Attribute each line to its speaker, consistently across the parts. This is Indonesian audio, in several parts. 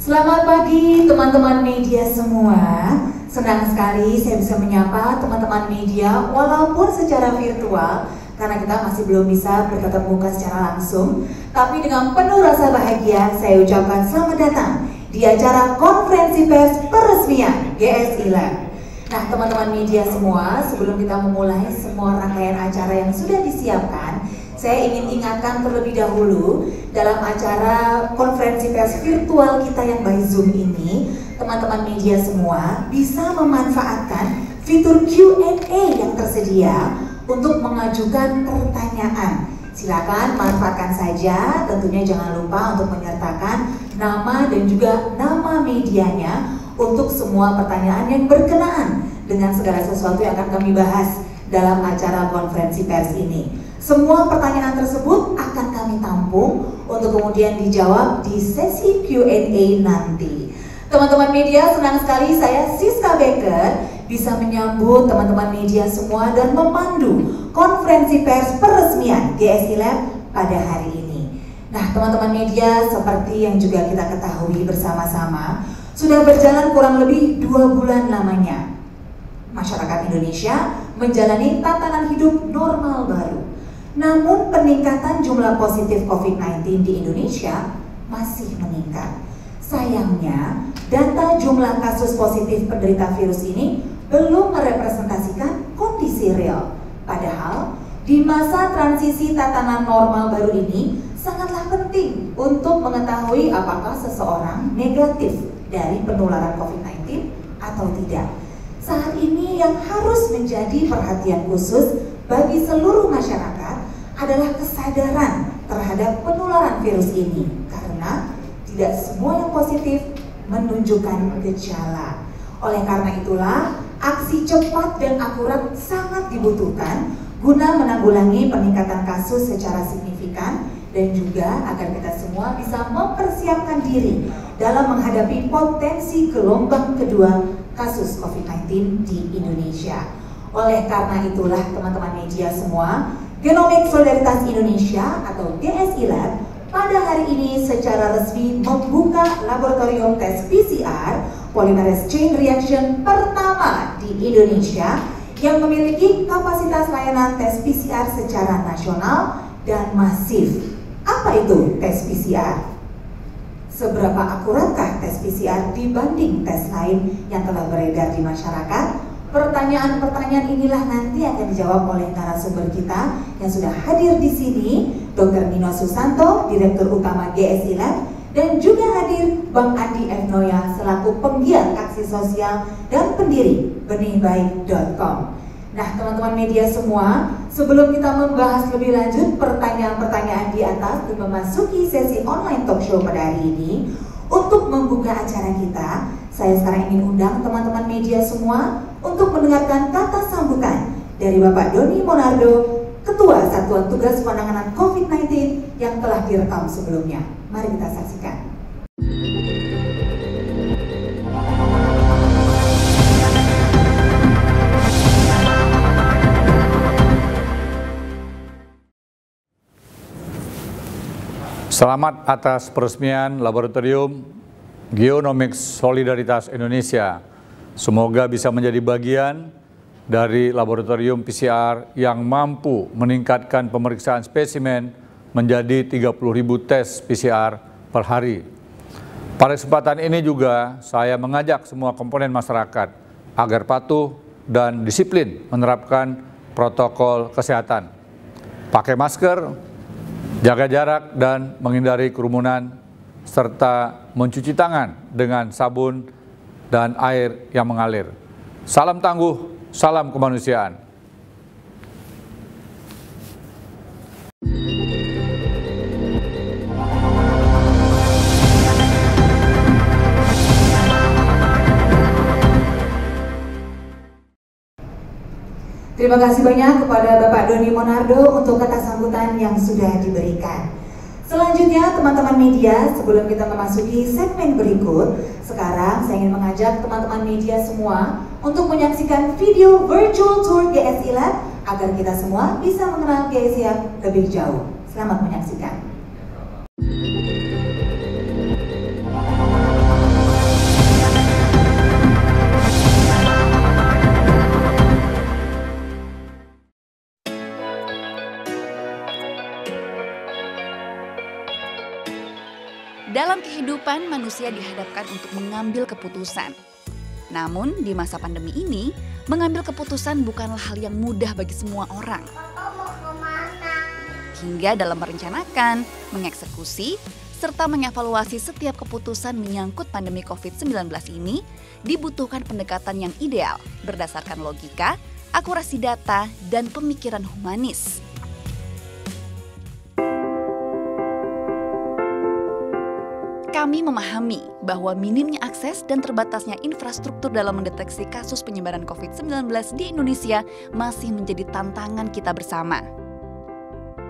Speaker 1: Selamat pagi teman-teman media semua. Senang sekali saya bisa menyapa teman-teman media walaupun secara virtual karena kita masih belum bisa bertatap muka secara langsung. Tapi dengan penuh rasa bahagia saya ucapkan selamat datang di acara konferensi pers peresmian GSI Lab. Nah teman-teman media semua, sebelum kita memulai semua rangkaian acara yang sudah disiapkan, saya ingin ingatkan terlebih dahulu dalam acara konferensi pers virtual kita yang by Zoom ini, teman-teman media semua bisa memanfaatkan fitur Q&A yang tersedia untuk mengajukan pertanyaan. Silakan manfaatkan saja, tentunya jangan lupa untuk menyertakan nama dan juga nama medianya untuk semua pertanyaan yang berkenaan dengan segala sesuatu yang akan kami bahas dalam acara konferensi pers ini. Semua pertanyaan tersebut akan kami tampung untuk kemudian dijawab di sesi Q&A nanti. Teman-teman media, senang sekali saya Siska Becker bisa menyambut teman-teman media semua dan memandu konferensi pers peresmian GSI Lab pada hari ini. Nah teman-teman media, seperti yang juga kita ketahui bersama-sama, sudah berjalan kurang lebih 2 bulan lamanya masyarakat Indonesia menjalani tatanan hidup normal baru. Namun peningkatan jumlah positif COVID-19 di Indonesia masih meningkat. Sayangnya, data jumlah kasus positif penderita virus ini belum merepresentasikan kondisi real. Padahal, di masa transisi tatanan normal baru ini, sangatlah penting untuk mengetahui apakah seseorang negatif dari penularan COVID-19 atau tidak. Saat ini yang harus menjadi perhatian khusus bagi seluruh masyarakat adalah kesadaran terhadap penularan virus ini, karena tidak semua yang positif menunjukkan gejala. Oleh karena itulah, aksi cepat dan akurat sangat dibutuhkan guna menanggulangi peningkatan kasus secara signifikan dan juga agar kita semua bisa mempersiapkan diri dalam menghadapi potensi gelombang kedua kasus COVID-19 di Indonesia. Oleh karena itulah teman-teman media semua, Genomic Solidaritas Indonesia atau GSI Lab pada hari ini secara resmi membuka laboratorium tes PCR Polymerase Chain Reaction pertama di Indonesia yang memiliki kapasitas layanan tes PCR secara nasional dan masif. Apa itu tes PCR? Seberapa akuratkah tes PCR dibanding tes lain yang telah beredar di masyarakat? Pertanyaan-pertanyaan inilah nanti akan dijawab oleh narasumber kita yang sudah hadir di sini, Dr. Nino Susanto, Direktur Utama GSI Lab, dan juga hadir Bang Andi F. Noya selaku penggiat aksi sosial dan pendiri benihbaik.com. Nah, teman-teman media semua, sebelum kita membahas lebih lanjut pertanyaan-pertanyaan di atas dan memasuki sesi online talk show pada hari ini, untuk membuka acara kita, saya sekarang ingin undang teman-teman media semua untuk mendengarkan kata sambutan dari Bapak Doni Monardo, Ketua Satuan Tugas Penanganan COVID-19 yang telah direkam sebelumnya. Mari kita saksikan.
Speaker 2: Selamat atas peresmian Laboratorium Genomics Solidaritas Indonesia. Semoga bisa menjadi bagian dari laboratorium PCR yang mampu meningkatkan pemeriksaan spesimen menjadi 30.000 tes PCR per hari. Pada kesempatan ini juga saya mengajak semua komponen masyarakat agar patuh dan disiplin menerapkan protokol kesehatan. Pakai masker, jaga jarak dan menghindari kerumunan, serta mencuci tangan dengan sabun dan air yang mengalir. Salam tangguh, salam kemanusiaan.
Speaker 1: Terima kasih banyak kepada Bapak Doni Monardo untuk kata sambutan yang sudah diberikan. Selanjutnya teman-teman media, sebelum kita memasuki segmen berikut, sekarang saya ingin mengajak teman-teman media semua untuk menyaksikan video virtual tour GSI Lab agar kita semua bisa mengenal GSI Lab lebih jauh. Selamat menyaksikan.
Speaker 3: Dalam kehidupan, manusia dihadapkan untuk mengambil keputusan. Namun, di masa pandemi ini, mengambil keputusan bukanlah hal yang mudah bagi semua orang. Hingga dalam merencanakan, mengeksekusi, serta mengevaluasi setiap keputusan menyangkut pandemi COVID-19 ini, dibutuhkan pendekatan yang ideal berdasarkan logika, akurasi data, dan pemikiran humanis. Kami memahami bahwa minimnya akses dan terbatasnya infrastruktur dalam mendeteksi kasus penyebaran COVID-19 di Indonesia masih menjadi tantangan kita bersama.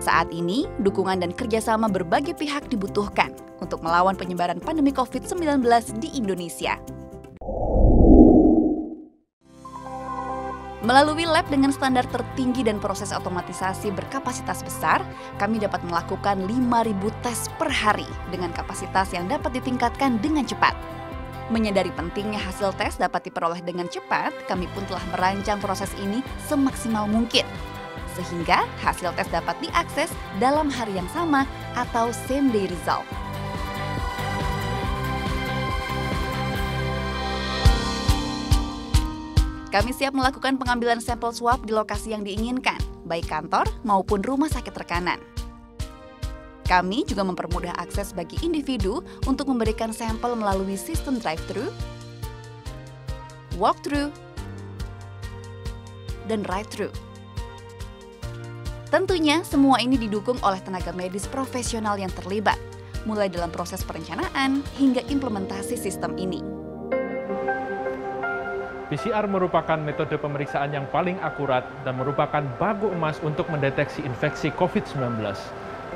Speaker 3: Saat ini, dukungan dan kerjasama berbagai pihak dibutuhkan untuk melawan penyebaran pandemi COVID-19 di Indonesia. Melalui lab dengan standar tertinggi dan proses otomatisasi berkapasitas besar, kami dapat melakukan 5.000 tes per hari dengan kapasitas yang dapat ditingkatkan dengan cepat. Menyadari pentingnya hasil tes dapat diperoleh dengan cepat, kami pun telah merancang proses ini semaksimal mungkin. Sehingga hasil tes dapat diakses dalam hari yang sama atau same day result. Kami siap melakukan pengambilan sampel swab di lokasi yang diinginkan, baik kantor maupun rumah sakit rekanan. Kami juga mempermudah akses bagi individu untuk memberikan sampel melalui sistem drive-thru, walk-thru, dan ride-thru. Tentunya semua ini didukung oleh tenaga medis profesional yang terlibat, mulai dalam proses perencanaan hingga implementasi sistem ini.
Speaker 4: PCR merupakan metode pemeriksaan yang paling akurat dan merupakan bagu emas untuk mendeteksi infeksi COVID-19.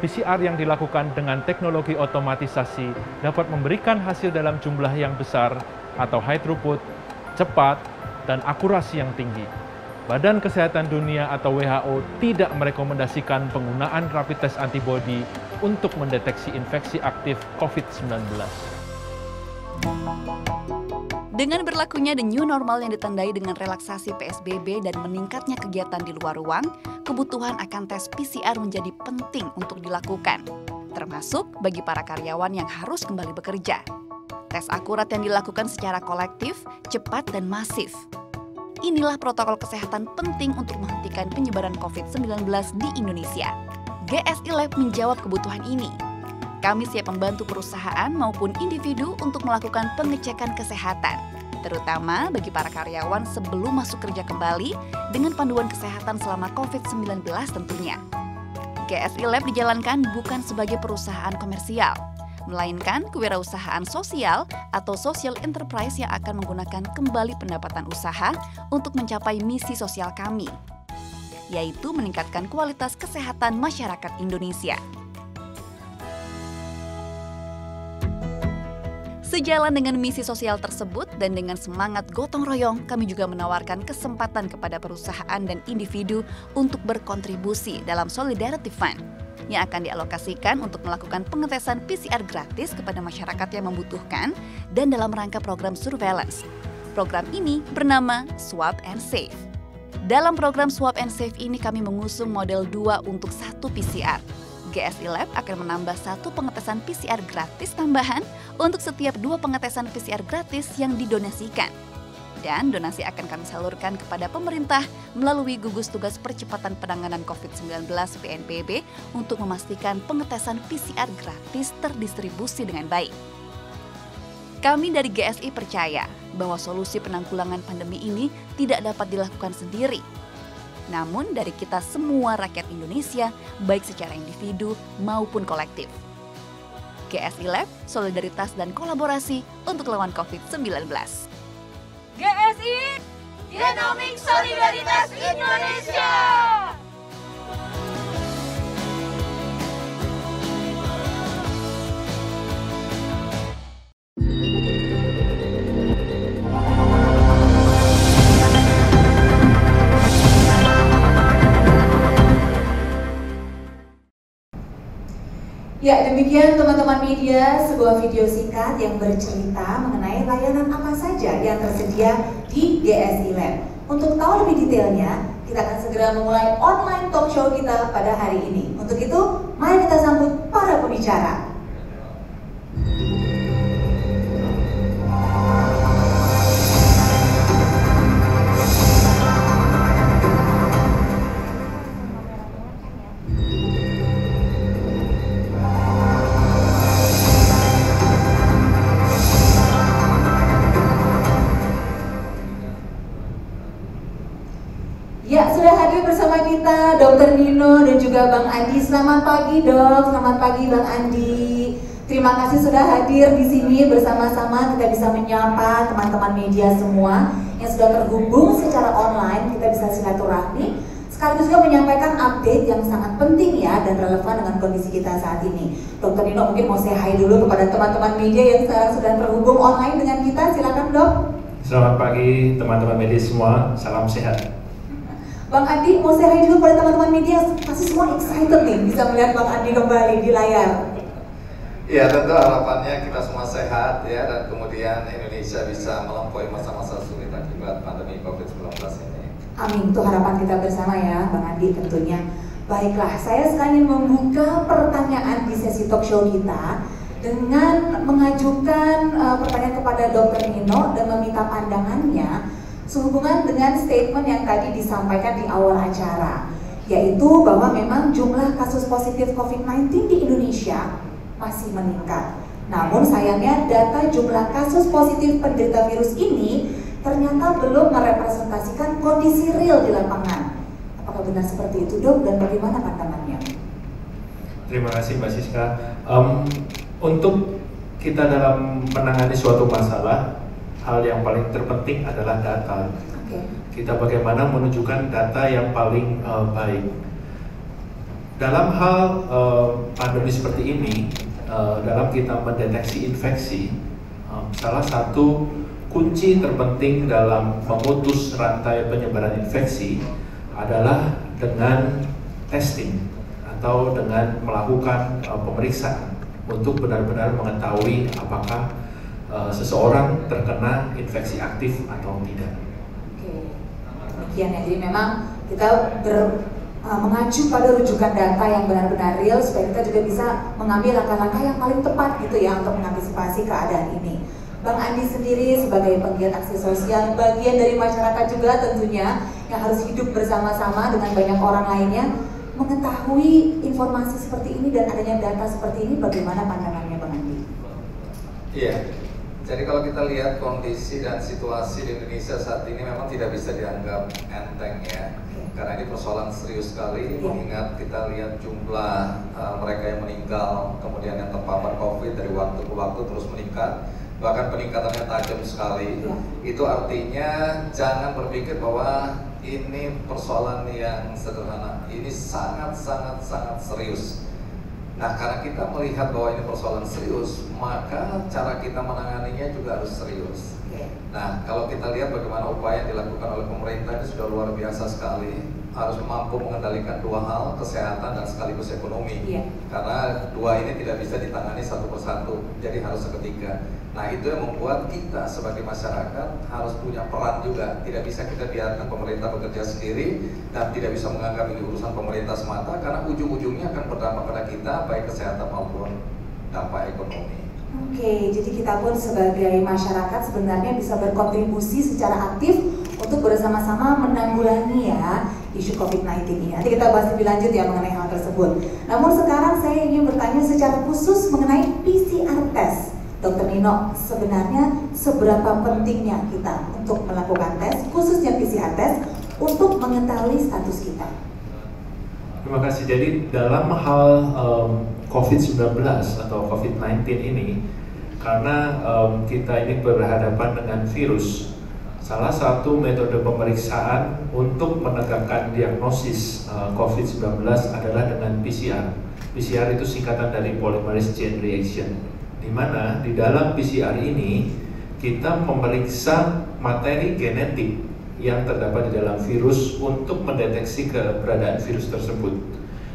Speaker 4: PCR yang dilakukan dengan teknologi otomatisasi dapat memberikan hasil dalam jumlah yang besar atau high throughput, cepat, dan akurasi yang tinggi. Badan Kesehatan Dunia atau WHO tidak merekomendasikan penggunaan rapid test antibody untuk mendeteksi infeksi aktif COVID-19.
Speaker 3: Dengan berlakunya the new normal yang ditandai dengan relaksasi PSBB dan meningkatnya kegiatan di luar ruang, kebutuhan akan tes PCR menjadi penting untuk dilakukan, termasuk bagi para karyawan yang harus kembali bekerja. Tes akurat yang dilakukan secara kolektif, cepat, dan masif. Inilah protokol kesehatan penting untuk menghentikan penyebaran COVID-19 di Indonesia. GSI Lab menjawab kebutuhan ini. Kami siap membantu perusahaan maupun individu untuk melakukan pengecekan kesehatan, terutama bagi para karyawan sebelum masuk kerja kembali dengan panduan kesehatan selama COVID-19 tentunya. GSI Lab dijalankan bukan sebagai perusahaan komersial, melainkan kewirausahaan sosial atau social enterprise yang akan menggunakan kembali pendapatan usaha untuk mencapai misi sosial kami, yaitu meningkatkan kualitas kesehatan masyarakat Indonesia. Sejalan dengan misi sosial tersebut dan dengan semangat gotong royong, kami juga menawarkan kesempatan kepada perusahaan dan individu untuk berkontribusi dalam Solidarity Fund yang akan dialokasikan untuk melakukan pengetesan PCR gratis kepada masyarakat yang membutuhkan dan dalam rangka program surveillance. Program ini bernama Swab and Save. Dalam program Swab and Save ini kami mengusung model 2 untuk 1 PCR. GSI Lab akan menambah 1 pengetesan PCR gratis tambahan untuk setiap 2 pengetesan PCR gratis yang didonasikan. Dan donasi akan kami salurkan kepada pemerintah melalui gugus tugas percepatan penanganan COVID-19 BNPB untuk memastikan pengetesan PCR gratis terdistribusi dengan baik. Kami dari GSI percaya bahwa solusi penanggulangan pandemi ini tidak dapat dilakukan sendiri. Namun dari kita semua rakyat Indonesia, baik secara individu maupun kolektif. GSI Lab, solidaritas dan kolaborasi untuk lawan COVID-19.
Speaker 5: GSI, Genomic Solidaritas Indonesia.
Speaker 1: Ya, demikian teman-teman media, sebuah video singkat yang bercerita mengenai layanan apa saja yang tersedia di GSI Lab. Untuk tahu lebih detailnya, kita akan segera memulai online talk show kita pada hari ini. Untuk itu, mari kita sambut para pembicara. Ya, sudah hadir bersama kita Dr. Nino dan juga Bang Andi. Selamat pagi, Dok. Selamat pagi, Bang Andi. Terima kasih sudah hadir di sini bersama-sama. Kita bisa menyapa teman-teman media semua yang sudah terhubung secara online. Kita bisa silaturahmi sekaligus juga menyampaikan update yang sangat penting ya dan relevan dengan kondisi kita saat ini. Dr. Nino mungkin mau say hi dulu kepada teman-teman media yang sekarang sudah terhubung online dengan kita. Silakan, Dok.
Speaker 6: Selamat pagi teman-teman media semua. Salam sehat.
Speaker 1: Bang Andi, mau say hi juga pada teman-teman media, pasti semua excited nih bisa melihat Bang Andi kembali di layar.
Speaker 7: Ya, tentu harapannya kita semua sehat ya, dan kemudian Indonesia bisa melampaui masa-masa sulit akibat pandemi COVID-19 ini.
Speaker 1: Amin, itu harapan kita bersama ya Bang Andi tentunya. Baiklah, saya sekarang ingin membuka pertanyaan di sesi talk show kita dengan mengajukan pertanyaan kepada Dr. Nino dan meminta pandangannya sehubungan dengan statement yang tadi disampaikan di awal acara, yaitu bahwa memang jumlah kasus positif COVID-19 di Indonesia masih meningkat. Namun sayangnya data jumlah kasus positif penderita virus ini ternyata belum merepresentasikan kondisi real di lapangan. Apakah benar seperti itu, Dok? Dan bagaimana pandangannya?
Speaker 6: Terima kasih Mbak Siska. Untuk kita dalam menangani suatu masalah, hal yang paling terpenting adalah data. Kita bagaimana menunjukkan data yang paling baik. Dalam hal pandemi seperti ini, dalam kita mendeteksi infeksi, salah satu kunci terpenting dalam memutus rantai penyebaran infeksi adalah dengan testing atau dengan melakukan pemeriksaan untuk benar-benar mengetahui apakah seseorang terkena infeksi aktif atau tidak.
Speaker 1: Oke, demikian ya. Jadi memang kita mengacu pada rujukan data yang benar-benar real supaya kita juga bisa mengambil langkah-langkah yang paling tepat gitu ya untuk mengantisipasi keadaan ini. Bang Andi sendiri sebagai penggiat aksi sosial, bagian dari masyarakat juga tentunya yang harus hidup bersama-sama dengan banyak orang lainnya, mengetahui informasi seperti ini dan adanya data seperti ini, bagaimana pandangannya Bang Andi?
Speaker 7: Iya. Jadi kalau kita lihat kondisi dan situasi di Indonesia saat ini memang tidak bisa dianggap enteng ya, karena ini persoalan serius sekali. Mengingat kita lihat jumlah mereka yang meninggal, kemudian yang terpapar COVID dari waktu ke waktu terus meningkat, bahkan peningkatannya tajam sekali. Itu artinya jangan berpikir bahwa ini persoalan yang sederhana, ini sangat serius. Nah, karena kita melihat bahwa ini persoalan serius, maka cara kita menanganinya juga harus serius. Nah, kalau kita lihat bagaimana upaya yang dilakukan oleh pemerintah ini sudah luar biasa sekali. Harus mampu mengendalikan dua hal, kesehatan dan sekaligus ekonomi. Karena dua ini tidak bisa ditangani satu persatu, jadi harus seketika. Nah itu yang membuat kita sebagai masyarakat harus punya peran juga. Tidak bisa kita biarkan pemerintah bekerja sendiri dan tidak bisa menganggap ini urusan pemerintah semata, karena ujung-ujungnya akan berdampak pada kita, baik kesehatan maupun dampak ekonomi.
Speaker 1: Oke, jadi kita pun sebagai masyarakat sebenarnya bisa berkontribusi secara aktif untuk bersama-sama menanggulangi ya isu COVID-19 ini. Nanti kita bahas lebih lanjut ya mengenai hal tersebut. Namun sekarang saya ingin bertanya secara khusus mengenai PCR test. Dr. Nino, sebenarnya seberapa pentingnya kita untuk melakukan tes, khususnya PCR test, untuk mengetahui status kita?
Speaker 6: Terima kasih. Jadi dalam hal COVID-19 atau COVID-19 ini, karena kita ini berhadapan dengan virus, salah satu metode pemeriksaan untuk menegakkan diagnosis COVID-19 adalah dengan PCR. PCR itu singkatan dari polymerase chain reaction, di mana di dalam PCR ini kita memeriksa materi genetik yang terdapat di dalam virus untuk mendeteksi keberadaan virus tersebut.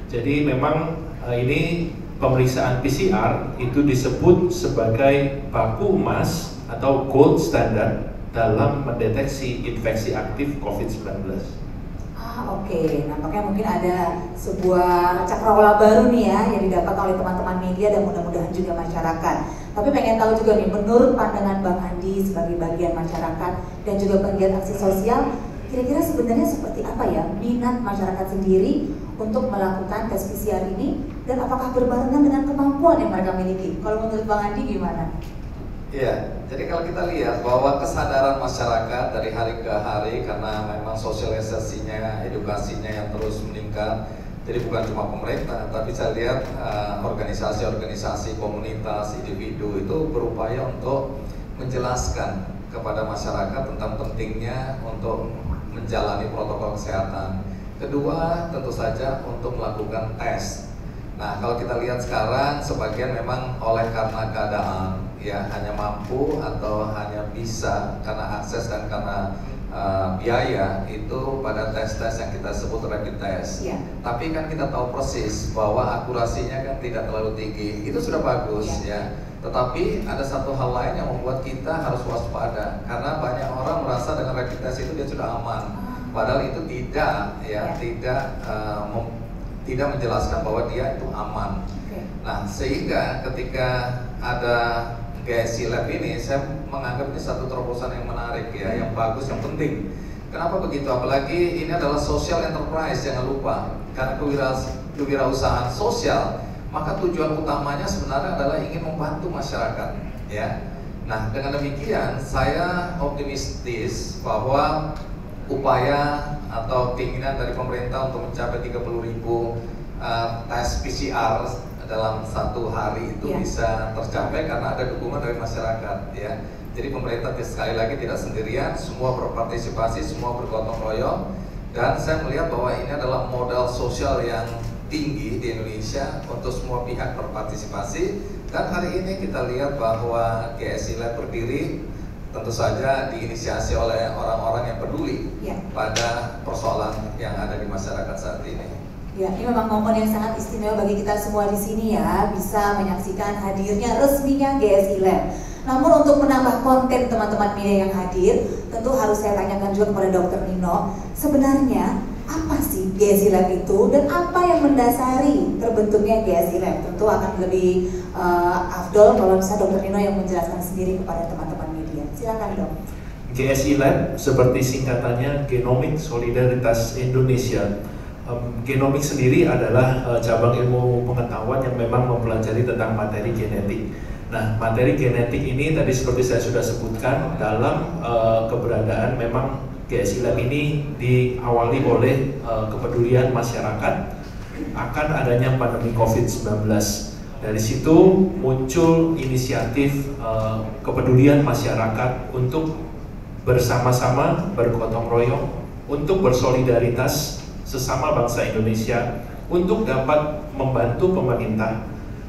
Speaker 6: Jadi memang ini pemeriksaan PCR itu disebut sebagai baku emas atau gold standard dalam mendeteksi infeksi aktif COVID-19.
Speaker 1: Oke, nampaknya mungkin ada sebuah cakrawala baru nih ya yang didapat oleh teman-teman media dan mudah-mudahan juga masyarakat. Tapi pengen tahu juga nih, menurut pandangan Bang Andi sebagai bagian masyarakat dan juga penggiat aksi sosial, kira-kira sebenarnya seperti apa ya minat masyarakat sendiri untuk melakukan tes PCR ini, dan apakah berbarengan dengan kemampuan yang mereka miliki? Kalau menurut Bang Andi gimana?
Speaker 7: Iya, jadi kalau kita lihat bahwa kesadaran masyarakat dari hari ke hari, karena memang sosialisasinya, edukasinya yang terus meningkat, jadi bukan cuma pemerintah, tapi saya lihat organisasi-organisasi, komunitas, individu itu berupaya untuk menjelaskan kepada masyarakat tentang pentingnya untuk menjalani protokol kesehatan. Kedua, tentu saja untuk melakukan tes. Nah, kalau kita lihat sekarang, sebagian memang oleh karena keadaan, ya hanya mampu atau hanya bisa karena akses dan karena biaya itu pada tes-tes yang kita sebut rapid test.
Speaker 1: Ya.
Speaker 7: Tapi kan kita tahu persis bahwa akurasinya kan tidak terlalu tinggi. Itu sudah bagus ya. Tetapi ada satu hal lain yang membuat kita harus waspada, karena banyak orang merasa dengan rapid test itu dia sudah aman. Padahal itu tidak ya, tidak menjelaskan bahwa dia itu aman. Nah, sehingga ketika ada GSI Lab ini, saya menganggap ini satu terobosan yang menarik ya, yang bagus, yang penting. Kenapa begitu? Apalagi ini adalah social enterprise, jangan lupa. Karena kewirausahaan sosial, maka tujuan utamanya sebenarnya adalah ingin membantu masyarakat ya. Nah, dengan demikian saya optimistis bahwa upaya atau keinginan dari pemerintah untuk mencapai 30.000 tes PCR dalam satu hari itu bisa tercapai karena ada dukungan dari masyarakat ya. Jadi pemerintah sekali lagi tidak sendirian, semua berpartisipasi, semua bergotong royong, dan saya melihat bahwa ini adalah modal sosial yang tinggi di Indonesia untuk semua pihak berpartisipasi. Dan hari ini kita lihat bahwa GSI Lab berdiri tentu saja diinisiasi oleh orang-orang yang peduli pada persoalan yang ada di masyarakat saat ini.
Speaker 1: Ya, ini memang momen yang sangat istimewa bagi kita semua di sini ya, bisa menyaksikan hadirnya resminya GSI Lab. Namun untuk menambah konten teman-teman media yang hadir, tentu harus saya tanyakan juga kepada Dr. Nino, sebenarnya apa sih GSI Lab itu dan apa yang mendasari terbentuknya GSI Lab? Tentu akan lebih afdol kalau misalnya Dr. Nino yang menjelaskan sendiri kepada teman-teman media. Silakan Dok.
Speaker 6: GSI Lab seperti singkatannya Genomic Solidaritas Indonesia. Genomik sendiri adalah cabang ilmu pengetahuan yang memang mempelajari tentang materi genetik. Nah, materi genetik ini tadi seperti saya sudah sebutkan dalam keberadaan memang GSI Lab ini diawali oleh kepedulian masyarakat akan adanya pandemi COVID-19. Dari situ muncul inisiatif kepedulian masyarakat untuk bersama-sama bergotong royong untuk bersolidaritas sesama bangsa Indonesia untuk dapat membantu pemerintah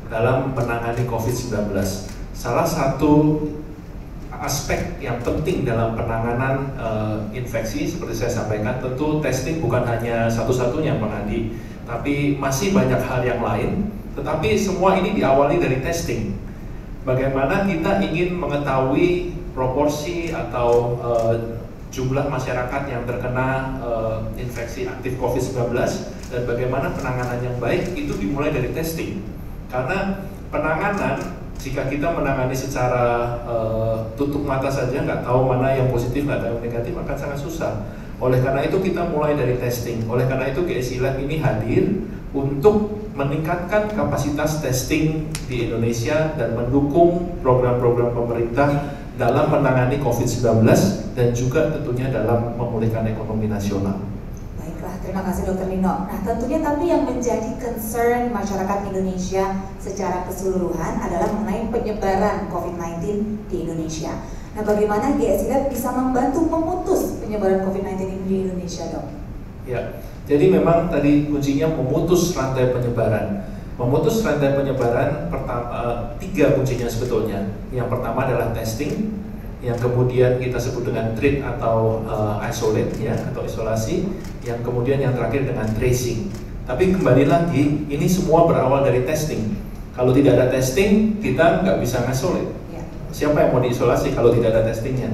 Speaker 6: dalam menangani COVID-19. Salah satu aspek yang penting dalam penanganan infeksi seperti saya sampaikan, tentu testing bukan hanya satu-satunya Bang Andi, tapi masih banyak hal yang lain, tetapi semua ini diawali dari testing. Bagaimana kita ingin mengetahui proporsi atau jumlah masyarakat yang terkena infeksi aktif COVID-19 dan bagaimana penanganan yang baik itu dimulai dari testing. Karena penanganan, jika kita menangani secara tutup mata saja, nggak tahu mana yang positif, nggak tahu yang negatif, akan sangat susah. Oleh karena itu kita mulai dari testing. Oleh karena itu GSI Lab ini hadir untuk meningkatkan kapasitas testing di Indonesia dan mendukung program-program pemerintah dalam menangani COVID-19 dan juga tentunya dalam memulihkan ekonomi nasional.
Speaker 1: Baiklah, terima kasih Dr. Nino. Nah, tentunya tapi yang menjadi concern masyarakat Indonesia secara keseluruhan adalah mengenai penyebaran COVID-19 di Indonesia. Nah, bagaimana GSI Lab bisa membantu memutus penyebaran COVID-19 ini di Indonesia, Dok?
Speaker 6: Ya, jadi memang tadi kuncinya memutus rantai penyebaran. Memutus rantai penyebaran pertama, 3 kuncinya sebetulnya. Yang pertama adalah testing, yang kemudian kita sebut dengan treat atau isolate ya, atau isolasi, yang kemudian yang terakhir dengan tracing. Tapi kembali lagi, ini semua berawal dari testing. Kalau tidak ada testing, kita nggak bisa ngisolate. Siapa yang mau diisolasi kalau tidak ada testingnya?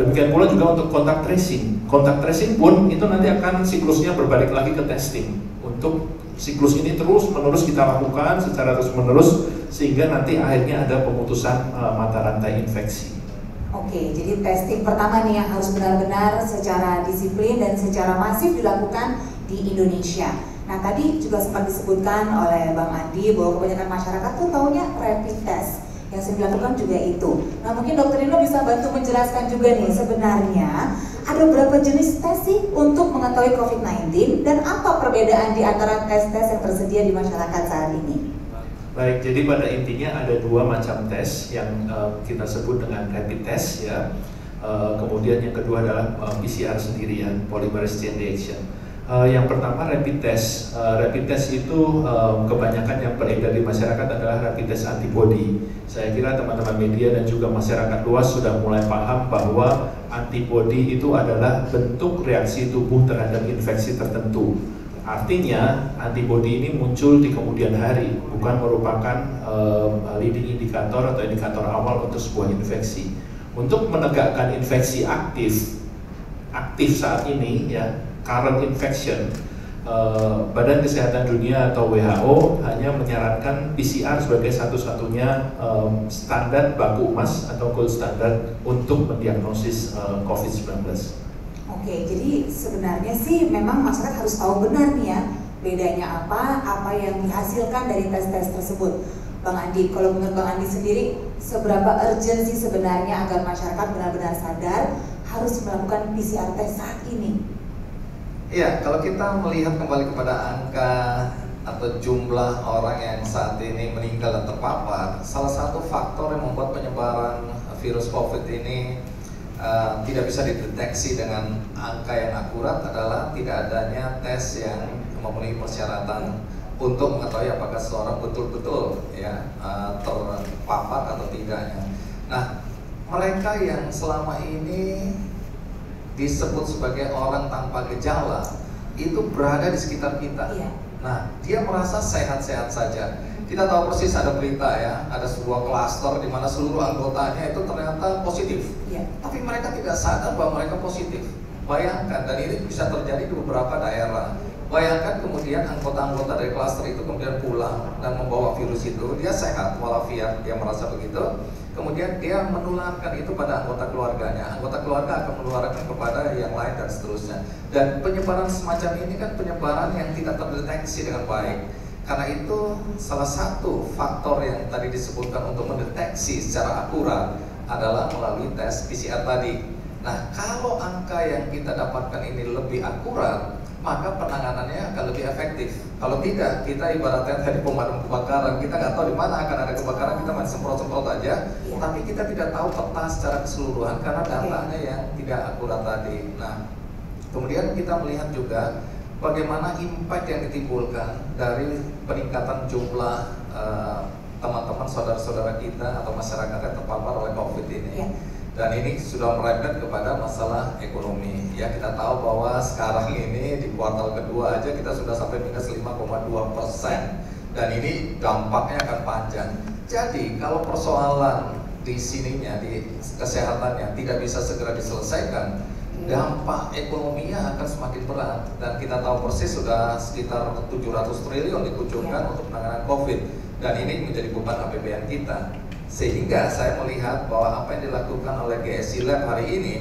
Speaker 6: Demikian pula juga untuk kontak tracing. Kontak tracing pun itu nanti akan siklusnya berbalik lagi ke testing. Untuk siklus ini terus-menerus kita lakukan secara terus-menerus sehingga nanti akhirnya ada pemutusan mata rantai infeksi.
Speaker 1: Oke, jadi testing pertama nih yang harus benar-benar secara disiplin dan secara masif dilakukan di Indonesia. Nah, tadi juga sempat disebutkan oleh Bang Andi bahwa kebanyakan masyarakat tuh taunya rapid test. Yang saya lakukan juga itu. Nah, mungkin Dr. Nino bisa bantu menjelaskan juga nih sebenarnya ada berapa jenis tes sih untuk mengetahui COVID-19 dan apa perbedaan di antara tes-tes yang tersedia di masyarakat saat ini?
Speaker 6: Baik, jadi pada intinya ada 2 macam tes yang kita sebut dengan rapid test ya. Kemudian yang kedua adalah PCR sendiri ya, polymerase chain reaction. Yang pertama rapid test. Rapid test itu kebanyakan yang beredar di masyarakat adalah rapid test antibody. Saya kira teman-teman media dan juga masyarakat luas sudah mulai paham bahwa antibody itu adalah bentuk reaksi tubuh terhadap infeksi tertentu. Artinya antibody ini muncul di kemudian hari, bukan merupakan leading indikator atau indikator awal untuk sebuah infeksi. Untuk menegakkan infeksi aktif saat ini ya, current infection, Badan Kesehatan Dunia atau WHO hanya menyarankan PCR sebagai satu-satunya standar baku emas atau gold standard untuk mendiagnosis COVID-19.
Speaker 1: Oke, jadi sebenarnya sih memang masyarakat harus tahu benar nih ya bedanya apa yang dihasilkan dari tes-tes tersebut. Bang Andi, kalau menurut Bang Andi sendiri, seberapa urgent sih sebenarnya agar masyarakat benar-benar sadar harus melakukan PCR tes saat ini?
Speaker 7: Ya, kalau kita melihat kembali kepada angka atau jumlah orang yang saat ini meninggal dan terpapar, salah satu faktor yang membuat penyebaran virus COVID ini tidak bisa dideteksi dengan angka yang akurat adalah tidak adanya tes yang memenuhi persyaratan untuk mengetahui apakah seseorang betul-betul ya terpapar atau tidaknya. Nah, mereka yang selama ini disebut sebagai orang tanpa gejala itu berada di sekitar kita.
Speaker 1: Iya.
Speaker 7: Nah, dia merasa sehat-sehat saja. Kita tahu persis ada berita ya, ada sebuah klaster di mana seluruh anggotanya itu ternyata positif.
Speaker 1: Iya.
Speaker 7: Tapi mereka tidak sadar bahwa mereka positif. Bayangkan, dan ini bisa terjadi di beberapa daerah. Bayangkan kemudian anggota-anggota dari klaster itu kemudian pulang dan membawa virus itu, dia sehat walafiat, dia merasa begitu. Kemudian dia menularkan itu pada anggota keluarganya. Anggota keluarga akan menularkan kepada yang lain dan seterusnya. Dan penyebaran semacam ini kan penyebaran yang tidak terdeteksi dengan baik. Karena itu salah satu faktor yang tadi disebutkan untuk mendeteksi secara akurat adalah melalui tes PCR tadi. Nah, kalau angka yang kita dapatkan ini lebih akurat, maka penanganannya akan lebih efektif. Kalau tidak, kita ibaratnya tadi pemadam kebakaran, kita nggak tahu di mana akan ada kebakaran, kita main semprot-semprot aja, tapi kita tidak tahu peta secara keseluruhan karena datanya yang tidak akurat tadi. Nah, kemudian kita melihat juga bagaimana impact yang ditimbulkan dari peningkatan jumlah teman-teman saudara-saudara kita atau masyarakat yang terpapar oleh COVID ini. Dan ini sudah merembet kepada masalah ekonomi. Ya, kita tahu bahwa sekarang ini di kuartal kedua aja kita sudah sampai minus 5,2%. Dan ini dampaknya akan panjang. Jadi kalau persoalan di sininya, di kesehatannya tidak bisa segera diselesaikan, dampak ekonominya akan semakin berat. Dan kita tahu persis sudah sekitar 700 triliun dikucurkan untuk penanganan COVID, dan ini menjadi beban APBN kita. Sehingga saya melihat bahwa apa yang dilakukan oleh GSI Lab hari ini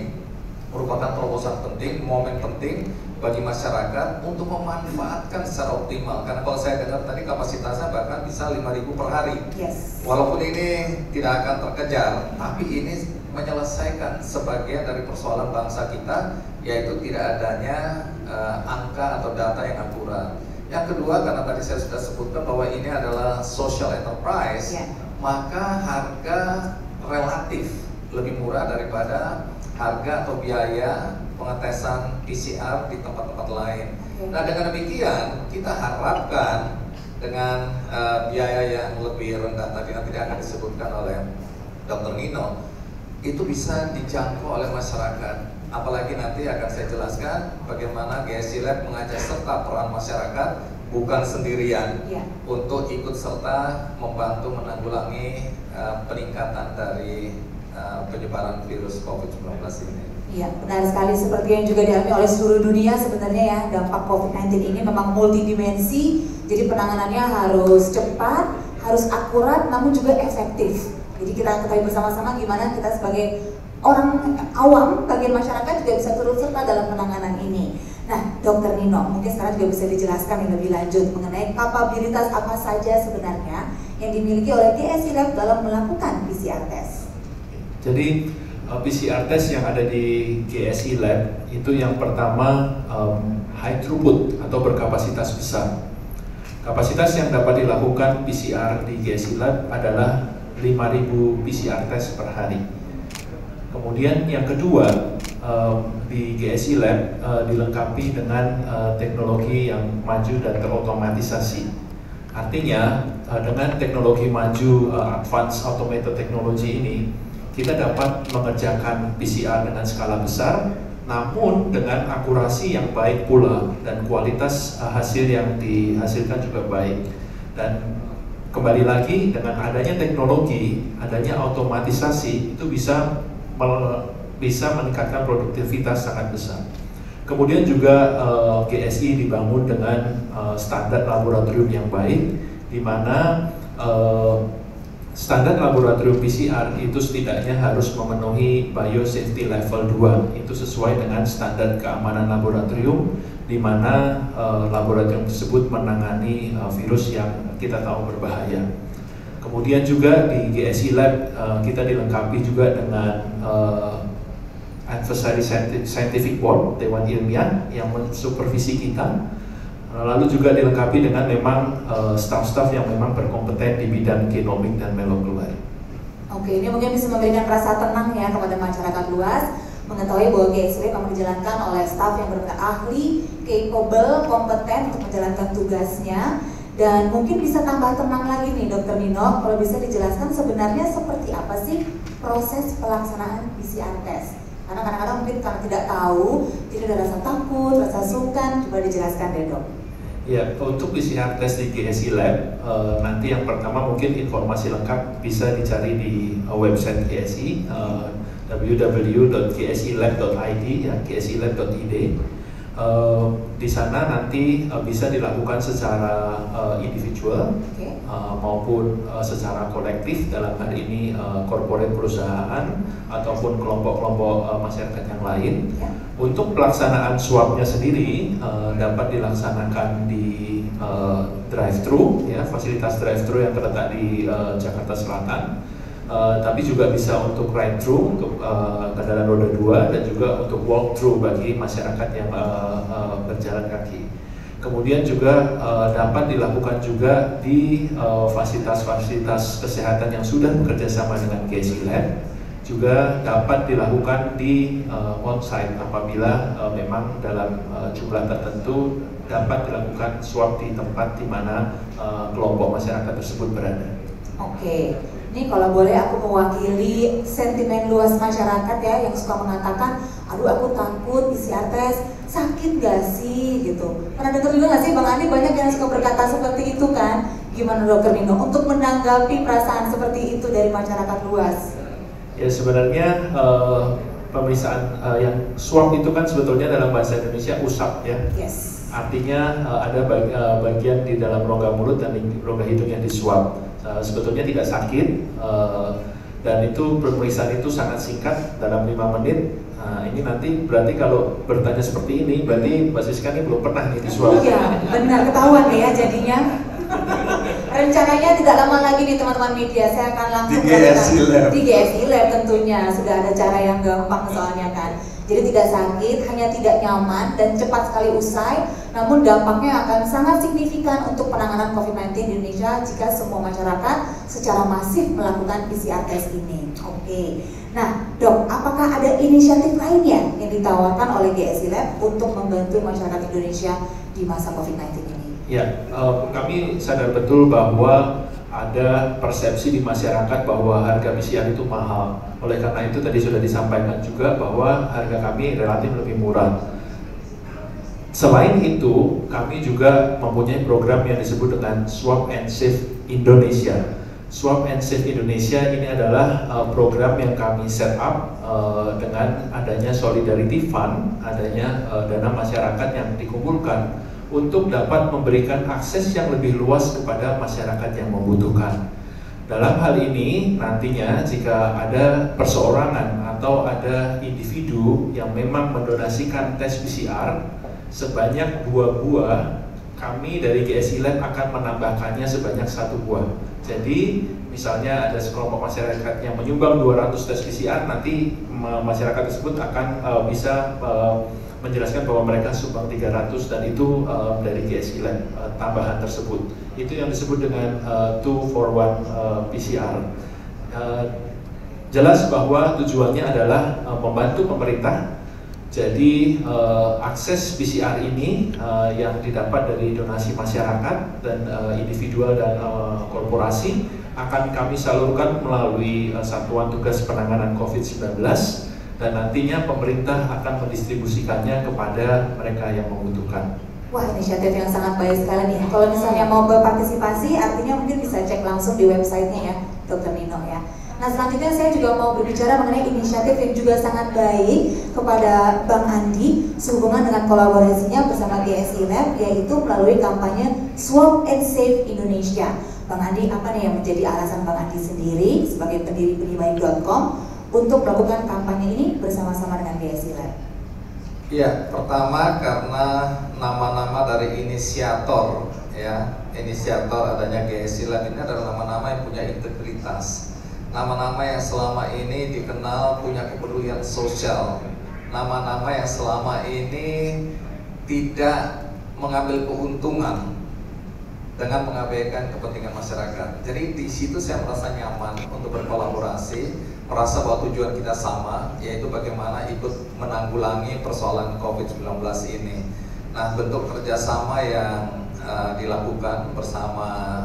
Speaker 7: merupakan terobosan penting, momen penting bagi masyarakat untuk memanfaatkan secara optimal. Karena kalau saya dengar tadi kapasitasnya bahkan bisa 5.000 per hari. Walaupun ini tidak akan terkejar, tapi ini menyelesaikan sebagian dari persoalan bangsa kita, yaitu tidak adanya angka atau data yang akurat. Yang kedua, karena tadi saya sudah sebutkan bahwa ini adalah social enterprise, maka harga relatif lebih murah daripada harga atau biaya pengetesan PCR di tempat-tempat lain. Nah, dengan demikian kita harapkan dengan biaya yang lebih rendah, tadi nanti akan disebutkan oleh Dr. Nino, itu bisa dijangkau oleh masyarakat. Apalagi nanti akan saya jelaskan bagaimana GSI Lab mengajak serta peran masyarakat bukan sendirian untuk ikut serta membantu menanggulangi peningkatan dari penyebaran virus COVID-19 ini.
Speaker 1: Iya, benar sekali, seperti yang juga dialami oleh seluruh dunia sebenarnya ya, dampak COVID-19 ini memang multidimensi, jadi penanganannya harus cepat, harus akurat, namun juga efektif. Jadi kita ketahui bersama-sama gimana kita sebagai orang awam, bagian masyarakat juga bisa turut serta dalam penanganan ini. Nah, Dr. Nino, mungkin sekarang juga bisa dijelaskan yang lebih lanjut mengenai kapabilitas apa saja sebenarnya yang dimiliki oleh GSI Lab dalam melakukan PCR test.
Speaker 6: Jadi PCR test yang ada di GSI Lab itu yang pertama high throughput atau berkapasitas besar. Kapasitas yang dapat dilakukan PCR di GSI Lab adalah 5.000 PCR test per hari. Kemudian yang kedua, di GSI Lab dilengkapi dengan teknologi yang maju dan terotomatisasi. Artinya dengan teknologi maju advanced automated technology ini, kita dapat mengerjakan PCR dengan skala besar, namun dengan akurasi yang baik pula dan kualitas hasil yang dihasilkan juga baik. Dan kembali lagi, dengan adanya teknologi, adanya otomatisasi, itu bisa meningkatkan produktivitas sangat besar. Kemudian juga GSI dibangun dengan standar laboratorium yang baik, di mana standar laboratorium PCR itu setidaknya harus memenuhi biosafety level 2. Itu sesuai dengan standar keamanan laboratorium, di mana laboratorium tersebut menangani virus yang kita tahu berbahaya. Kemudian juga di GSI Lab kita dilengkapi juga dengan Advisory Scientific Board, Dewan Ilmiah yang mensupervisi kita. Lalu juga dilengkapi dengan memang staf-staf yang memang berkompeten di bidang genomik dan molekuler.
Speaker 1: Oke, ini mungkin bisa memberikan rasa tenang ya kepada masyarakat luas, mengetahui bahwa GSI memang dijalankan oleh staf yang benar-benar ahli, capable, kompeten untuk menjalankan tugasnya. Dan mungkin bisa tambah tenang lagi nih Dr. Nino, kalau bisa dijelaskan sebenarnya seperti apa sih proses pelaksanaan PCR test? Karena kadang-kadang mungkin karena tidak tahu, jadi ada rasa takut, rasa sungkan, coba dijelaskan deh dok.
Speaker 6: Ya, untuk PCR test di GSI Lab, nanti yang pertama mungkin informasi lengkap bisa dicari di website GSI, www.gsilab.id ya, gsilab.id. Di sana nanti bisa dilakukan secara individual maupun secara kolektif, dalam hal ini corporate perusahaan ataupun kelompok-kelompok masyarakat yang lain. Untuk pelaksanaan swabnya sendiri dapat dilaksanakan di drive-thru, ya, fasilitas drive-thru yang terletak di Jakarta Selatan. Tapi juga bisa untuk ride-thru untuk kendaraan roda 2 dan juga untuk walk-thru bagi masyarakat yang berjalan kaki. Kemudian juga dapat dilakukan juga di fasilitas-fasilitas kesehatan yang sudah bekerja sama dengan GSI Lab. Juga dapat dilakukan di on-site apabila memang dalam jumlah tertentu dapat dilakukan swab di tempat di mana kelompok masyarakat tersebut berada.
Speaker 1: Oke, ini kalau boleh aku mewakili sentimen luas masyarakat ya yang suka mengatakan, aduh aku takut PCR test, sakit gak sih gitu. Pernah dengar juga nggak sih Bang Andi, banyak yang suka berkata seperti itu kan? Gimana Dokter Nino untuk menanggapi perasaan seperti itu dari masyarakat luas?
Speaker 6: Ya sebenarnya pemeriksaan yang swab itu kan sebetulnya dalam bahasa Indonesia usap ya.
Speaker 1: Yes.
Speaker 6: Artinya ada bagian di dalam rongga mulut dan rongga hidung yang disuap. Sebetulnya tidak sakit dan itu pemeriksaan itu sangat singkat dalam 5 menit. Ini nanti berarti kalau bertanya seperti ini berarti Mbak Siska ini belum pernah nih disuap.
Speaker 1: Iya benar, ketahuan ya jadinya. Rencananya tidak lama lagi nih teman-teman media, saya akan langsung di GSI Lab tentunya. Sudah ada cara yang gampang soalnya kan. Jadi tidak sakit, hanya tidak nyaman dan cepat sekali usai. Namun dampaknya akan sangat signifikan untuk penanganan COVID-19 di Indonesia jika semua masyarakat secara masif melakukan PCR test ini. Oke. Nah, Dok, apakah ada inisiatif lainnya yang ditawarkan oleh GSI Lab untuk membantu masyarakat Indonesia di masa COVID-19 ini?
Speaker 6: Ya, kami sadar betul bahwa ada persepsi di masyarakat bahwa harga PCR itu mahal. Oleh karena itu tadi sudah disampaikan juga bahwa harga kami relatif lebih murah. Selain itu, kami juga mempunyai program yang disebut dengan Swab and Save Indonesia. Swab and Save Indonesia ini adalah program yang kami set up dengan adanya Solidarity Fund, adanya dana masyarakat yang dikumpulkan untuk dapat memberikan akses yang lebih luas kepada masyarakat yang membutuhkan. Dalam hal ini nantinya jika ada perseorangan atau ada individu yang memang mendonasikan tes PCR sebanyak 2 buah, kami dari GSI Lab akan menambahkannya sebanyak 1 buah. Jadi misalnya ada sekelompok masyarakat yang menyumbang 200 tes PCR, nanti masyarakat tersebut akan bisa menjelaskan bahwa mereka sumbang 300 dan itu dari GSI Lab tambahan tersebut. Itu yang disebut dengan 2 for 1 PCR. Jelas bahwa tujuannya adalah membantu pemerintah. Jadi akses PCR ini yang didapat dari donasi masyarakat dan individual dan korporasi akan kami salurkan melalui Satuan Tugas Penanganan COVID-19 dan nantinya pemerintah akan mendistribusikannya kepada mereka yang membutuhkan.
Speaker 1: Wah, inisiatif yang sangat baik sekali nih. Kalau misalnya mau berpartisipasi, artinya mungkin bisa cek langsung di websitenya ya, Dr. Nino ya. Nah, selanjutnya saya juga mau berbicara mengenai inisiatif yang juga sangat baik kepada Bang Andi sehubungan dengan kolaborasinya bersama GSI Lab, yaitu melalui kampanye Swab and Save Indonesia. Bang Andi, apa nih yang menjadi alasan Bang Andi sendiri sebagai pendiri benibaik.com untuk melakukan kampanye ini bersama-sama dengan GSI Lab?
Speaker 7: Ya, pertama karena nama-nama dari inisiator ya, inisiator adanya GSI Lab ini adalah nama-nama yang punya integritas. Nama-nama yang selama ini dikenal punya kepedulian sosial, nama-nama yang selama ini tidak mengambil keuntungan dengan mengabaikan kepentingan masyarakat. Jadi di situ saya merasa nyaman untuk berkolaborasi, merasa bahwa tujuan kita sama, yaitu bagaimana ikut menanggulangi persoalan COVID-19 ini. Nah, bentuk kerjasama yang dilakukan bersama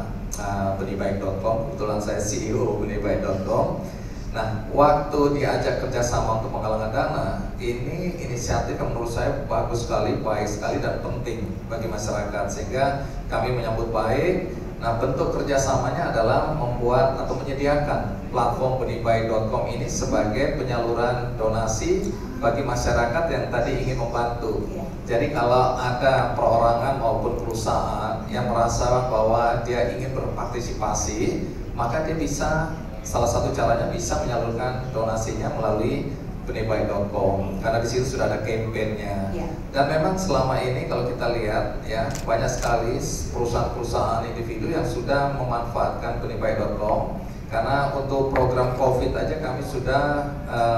Speaker 7: benibaik.com, kebetulan saya CEO benibaik.com. Nah, waktu diajak kerjasama untuk menggalang dana, ini inisiatif yang menurut saya bagus sekali, baik sekali dan penting bagi masyarakat, sehingga kami menyambut baik. Nah, bentuk kerjasamanya adalah membuat atau menyediakan platform benibaik.com ini sebagai penyaluran donasi bagi masyarakat yang tadi ingin membantu. Jadi kalau ada perorangan maupun perusahaan yang merasa bahwa dia ingin berpartisipasi, maka dia bisa, salah satu caranya bisa menyalurkan donasinya melalui benibaik.com, karena di situ sudah ada kampanyenya. Dan memang selama ini kalau kita lihat ya, banyak sekali perusahaan-perusahaan individu yang sudah memanfaatkan benibaik.com, karena untuk program COVID aja kami sudah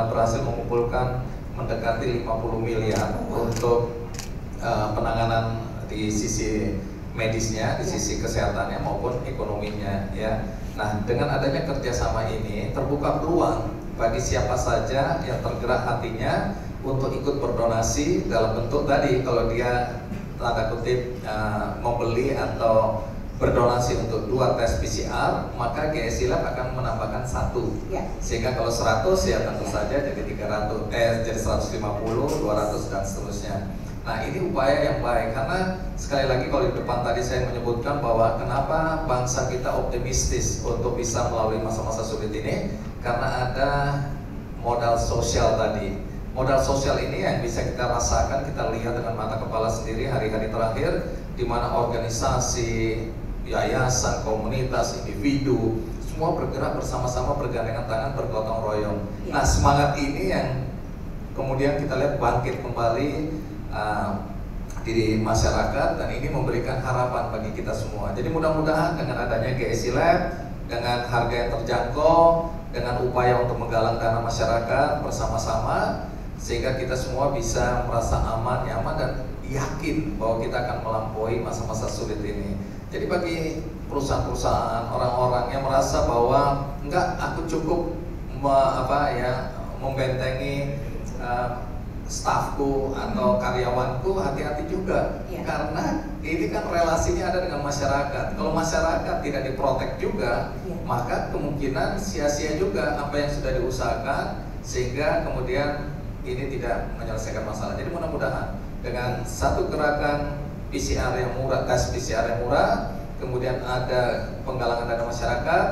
Speaker 7: berhasil mengumpulkan mendekati 50 miliar untuk penanganan di sisi medisnya, di sisi kesehatannya maupun ekonominya ya. Nah, dengan adanya kerjasama ini terbuka peluang bagi siapa saja yang tergerak hatinya untuk ikut berdonasi dalam bentuk tadi, kalau dia tanda kutip membeli atau berdonasi untuk 2 tes PCR, maka GSI Lab akan menambahkan 1 sehingga kalau 100 ya tentu saja jadi 300, jadi 150, 200 dan seterusnya. Nah, ini upaya yang baik karena sekali lagi kalau di depan tadi saya menyebutkan bahwa kenapa bangsa kita optimistis untuk bisa melalui masa-masa sulit ini, karena ada modal sosial tadi. Modal sosial ini yang bisa kita rasakan, kita lihat dengan mata kepala sendiri hari-hari terakhir, di mana organisasi, yayasan, komunitas, individu semua bergerak bersama-sama, bergandengan tangan, bergotong royong. Nah, semangat ini yang kemudian kita lihat bangkit kembali di masyarakat, dan ini memberikan harapan bagi kita semua. Jadi mudah-mudahan dengan adanya GSI Lab, dengan harga yang terjangkau, dengan upaya untuk menggalang dana masyarakat bersama-sama, sehingga kita semua bisa merasa aman, nyaman, dan yakin bahwa kita akan melampaui masa-masa sulit ini. Jadi bagi perusahaan-perusahaan, orang-orang yang merasa bahwa enggak, aku cukup membentengi stafku atau karyawanku, hati-hati juga, karena ini kan relasinya ada dengan masyarakat. Kalau masyarakat tidak diprotek juga, maka kemungkinan sia-sia juga apa yang sudah diusahakan, sehingga kemudian ini tidak menyelesaikan masalah. Jadi mudah-mudahan dengan satu gerakan PCR yang murah, tes PCR yang murah, kemudian ada penggalangan dana masyarakat,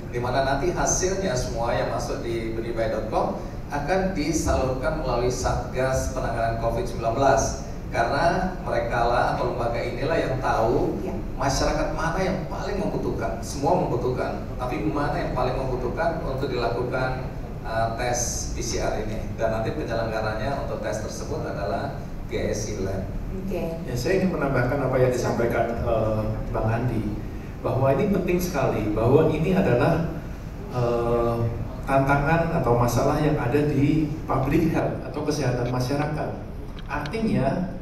Speaker 7: di mana nanti hasilnya semua yang masuk di benihbaik.com akan disalurkan melalui Satgas Penanganan COVID-19, karena mereka lah atau lembaga inilah yang tahu masyarakat mana yang paling membutuhkan. Semua membutuhkan, tapi mana yang paling membutuhkan untuk dilakukan tes PCR ini, dan nanti penyelenggaranya untuk tes tersebut adalah GSI Lab.
Speaker 6: Ya, saya ingin menambahkan apa yang disampaikan Bang Andi, bahwa ini penting sekali, bahwa ini adalah tantangan atau masalah yang ada di public health atau kesehatan masyarakat. Artinya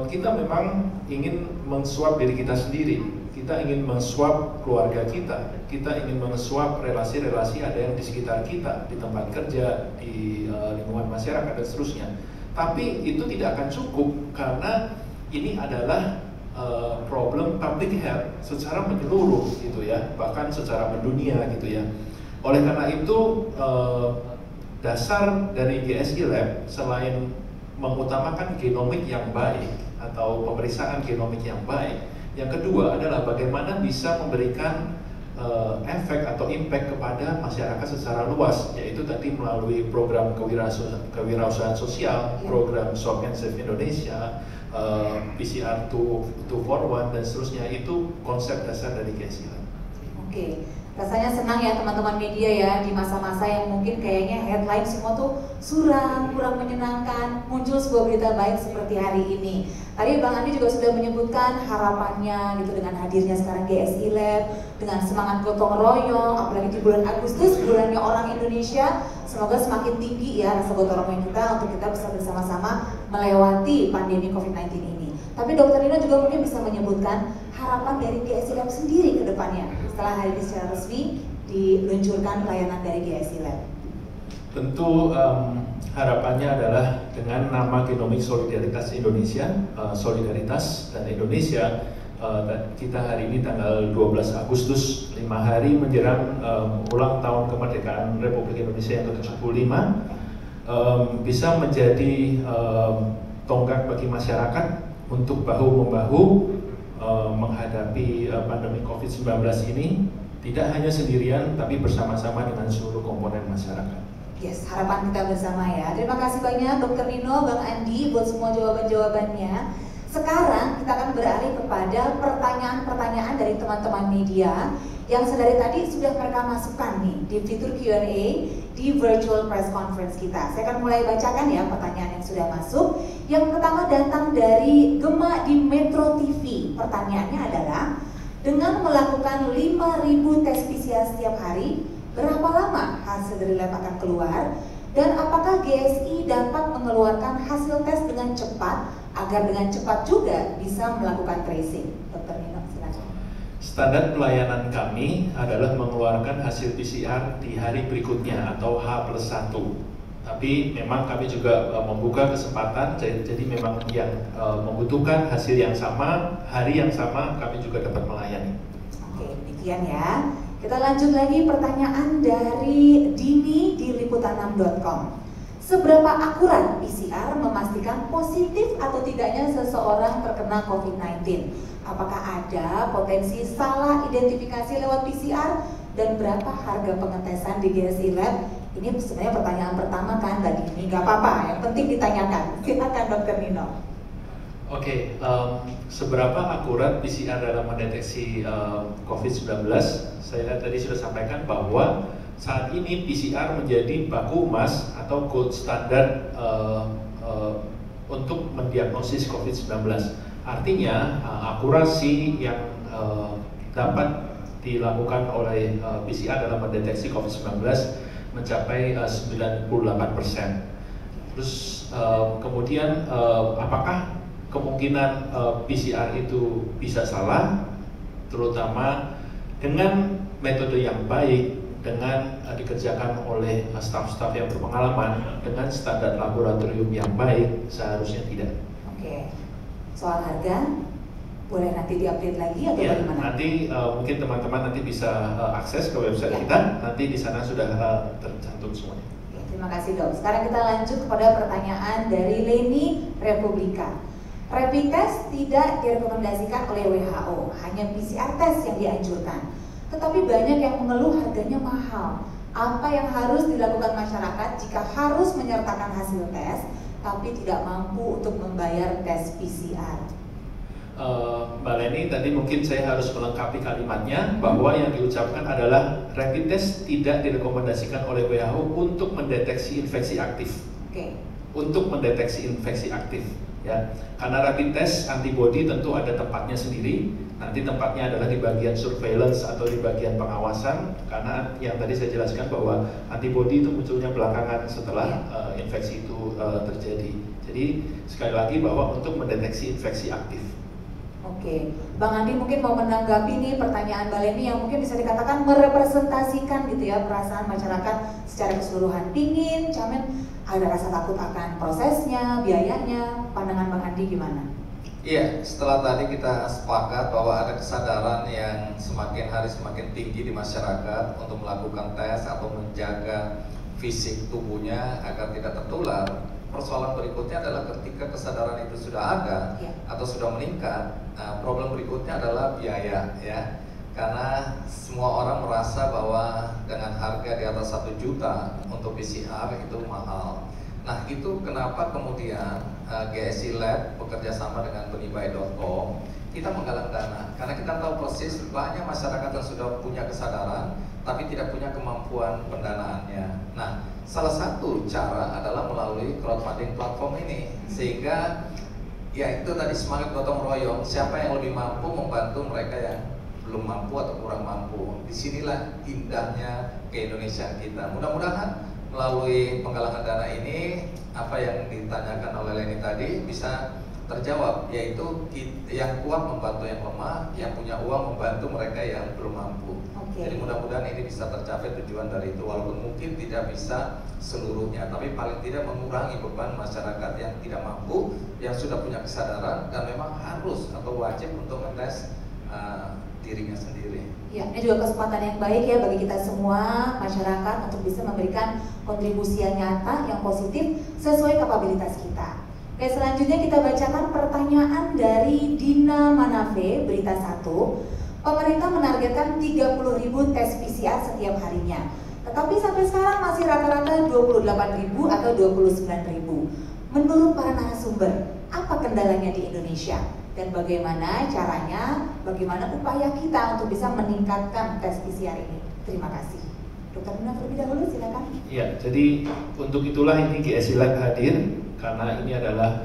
Speaker 6: kita memang ingin men-swab diri kita sendiri, kita ingin men-swab keluarga kita ingin men-swab relasi-relasi ada yang di sekitar kita, di tempat kerja, di lingkungan masyarakat dan seterusnya. Tapi itu tidak akan cukup, karena ini adalah problem public health secara menyeluruh gitu ya, bahkan secara mendunia gitu ya. Oleh karena itu dasar dari GSI Lab selain mengutamakan genomik yang baik atau pemeriksaan genomik yang baik, yang kedua adalah bagaimana bisa memberikan efek atau impact kepada masyarakat secara luas, yaitu tadi melalui program kewirausahaan sosial, program Swab and Save Indonesia, PCR 241 dan seterusnya. Itu konsep dasar dari GSI Lab.
Speaker 1: Oke. Rasanya senang ya teman-teman media ya, di masa-masa yang mungkin kayaknya headline semua tuh suram, kurang menyenangkan, muncul sebuah berita baik seperti hari ini. Tadi Bang Andi juga sudah menyebutkan harapannya gitu dengan hadirnya sekarang GSI Lab, dengan semangat gotong royong, apalagi di bulan Agustus, bulannya orang Indonesia. Semoga semakin tinggi ya rasa gotong royong kita untuk kita bisa bersama-sama melewati pandemi COVID-19 ini. Tapi Dr. Nino juga mungkin bisa menyebutkan harapan dari GSI Lab sendiri ke depannya setelah hari ini secara resmi diluncurkan pelayanan dari GSI Lab.
Speaker 6: Tentu harapannya adalah dengan nama Genomic Solidaritas Indonesia, Solidaritas dan Indonesia, kita hari ini tanggal 12 Agustus, 5 hari menjelang ulang tahun kemerdekaan Republik Indonesia yang ke-75, bisa menjadi tonggak bagi masyarakat untuk bahu-membahu menghadapi pandemi COVID-19 ini, tidak hanya sendirian tapi bersama-sama dengan seluruh komponen masyarakat.
Speaker 1: Yes, harapan kita bersama ya. Terima kasih banyak Dr. Nino, Bang Andi buat semua jawaban-jawabannya. Sekarang kita akan beralih kepada pertanyaan-pertanyaan dari teman-teman media yang sedari tadi sudah mereka masukkan nih di fitur Q&A di virtual press conference kita. Saya akan mulai bacakan ya pertanyaan yang sudah masuk. Yang pertama datang dari Gema di Metro TV. Pertanyaannya adalah, dengan melakukan 5.000 tes PCR setiap hari, berapa lama hasil dari lab akan keluar? Dan apakah GSI dapat mengeluarkan hasil tes dengan cepat agar dengan cepat juga bisa melakukan tracing? Dr. Nino, silakan.
Speaker 6: Standar pelayanan kami adalah mengeluarkan hasil PCR di hari berikutnya atau H+1. Tapi memang kami juga membuka kesempatan, jadi memang yang membutuhkan hasil yang sama, hari yang sama, kami juga dapat melayani.
Speaker 1: Oke, demikian ya. Kita lanjut lagi pertanyaan dari Dini di liputan6.com. seberapa akurat PCR memastikan positif atau tidaknya seseorang terkena COVID-19? Apakah ada potensi salah identifikasi lewat PCR? Dan berapa harga pengetesan di GSI Lab? Ini sebenarnya pertanyaan pertama kan tadi ini, nggak apa-apa, yang penting ditanyakan. Silakan Dr. Nino.
Speaker 6: Oke, seberapa akurat PCR dalam mendeteksi COVID-19? Saya tadi sudah sampaikan bahwa saat ini PCR menjadi baku emas atau gold standard untuk mendiagnosis COVID-19. Artinya akurasi yang dapat dilakukan oleh PCR dalam mendeteksi COVID-19 mencapai 98%. Terus kemudian apakah kemungkinan PCR itu bisa salah, terutama dengan metode yang baik, dengan dikerjakan oleh staf-staf yang berpengalaman, dengan standar laboratorium yang baik, seharusnya tidak.
Speaker 1: Oke, soal harga boleh nanti diupdate lagi atau
Speaker 6: ya,
Speaker 1: bagaimana?
Speaker 6: Nanti mungkin teman-teman nanti bisa akses ke website kita, nanti di sana sudah tercantum semuanya.
Speaker 1: Oke, terima kasih dok. Sekarang kita lanjut kepada pertanyaan dari Leni Republika. Rapid test tidak direkomendasikan oleh WHO, hanya PCR test yang dianjurkan. Tetapi banyak yang mengeluh harganya mahal. Apa yang harus dilakukan masyarakat jika harus menyertakan hasil tes, tapi tidak mampu untuk membayar tes PCR?
Speaker 6: Mbak Leni, tadi mungkin saya harus melengkapi kalimatnya bahwa yang diucapkan adalah rapid test tidak direkomendasikan oleh WHO untuk mendeteksi infeksi aktif.
Speaker 1: Oke.
Speaker 6: Untuk mendeteksi infeksi aktif, ya. Karena rapid test antibody tentu ada tempatnya sendiri. Nanti tempatnya adalah di bagian surveillance atau di bagian pengawasan. Karena yang tadi saya jelaskan bahwa antibody itu munculnya belakangan setelah infeksi itu terjadi. Jadi sekali lagi bahwa untuk mendeteksi infeksi aktif.
Speaker 1: Oke, Bang Andi mungkin mau menanggapi nih pertanyaan Mbak Leni yang mungkin bisa dikatakan merepresentasikan gitu ya perasaan masyarakat secara keseluruhan. Pingin, Camen, ada rasa takut akan prosesnya, biayanya. Pandangan Bang Andi gimana?
Speaker 7: Iya, setelah tadi kita sepakat bahwa ada kesadaran yang semakin hari semakin tinggi di masyarakat untuk melakukan tes atau menjaga fisik tubuhnya agar tidak tertular. Persoalan berikutnya adalah ketika kesadaran itu sudah ada atau sudah meningkat, problem berikutnya adalah biaya, ya. Karena semua orang merasa bahwa dengan harga di atas 1 juta untuk PCR itu mahal. Nah, itu kenapa kemudian GSI Lab bekerja sama dengan benibai.com kita menggalang dana, karena kita tahu persis banyak masyarakat yang sudah punya kesadaran tapi tidak punya kemampuan pendanaannya. Nah, salah satu cara adalah melalui crowdfunding platform ini, sehingga ya itu tadi semangat gotong royong, siapa yang lebih mampu membantu mereka yang belum mampu atau kurang mampu. Disinilah indahnya ke-Indonesiaan kita. Mudah-mudahan melalui penggalangan dana ini apa yang ditanyakan oleh Leni tadi bisa terjawab, yaitu yang kuat membantu yang lemah, yang punya uang membantu mereka yang belum mampu. Jadi mudah-mudahan ini bisa tercapai tujuan dari itu, walaupun mungkin tidak bisa seluruhnya, tapi paling tidak mengurangi beban masyarakat yang tidak mampu, yang sudah punya kesadaran dan memang harus atau wajib untuk mengetes dirinya sendiri.
Speaker 1: Ya, ini juga kesempatan yang baik ya bagi kita semua masyarakat untuk bisa memberikan kontribusi yang nyata, yang positif sesuai kapabilitas kita. Oke, selanjutnya kita bacakan pertanyaan dari Dina Manafe, Berita 1. Pemerintah menargetkan 30.000 tes PCR setiap harinya. Tetapi sampai sekarang masih rata-rata 28.000 atau 29.000. Menurut para narasumber, apa kendalanya di Indonesia? Dan bagaimana caranya, bagaimana upaya kita untuk bisa meningkatkan tes PCR ini? Terima kasih. Dr. Nina terlebih dahulu, silakan.
Speaker 6: Ya, jadi untuk itulah ini GSI Lab hadir, karena ini adalah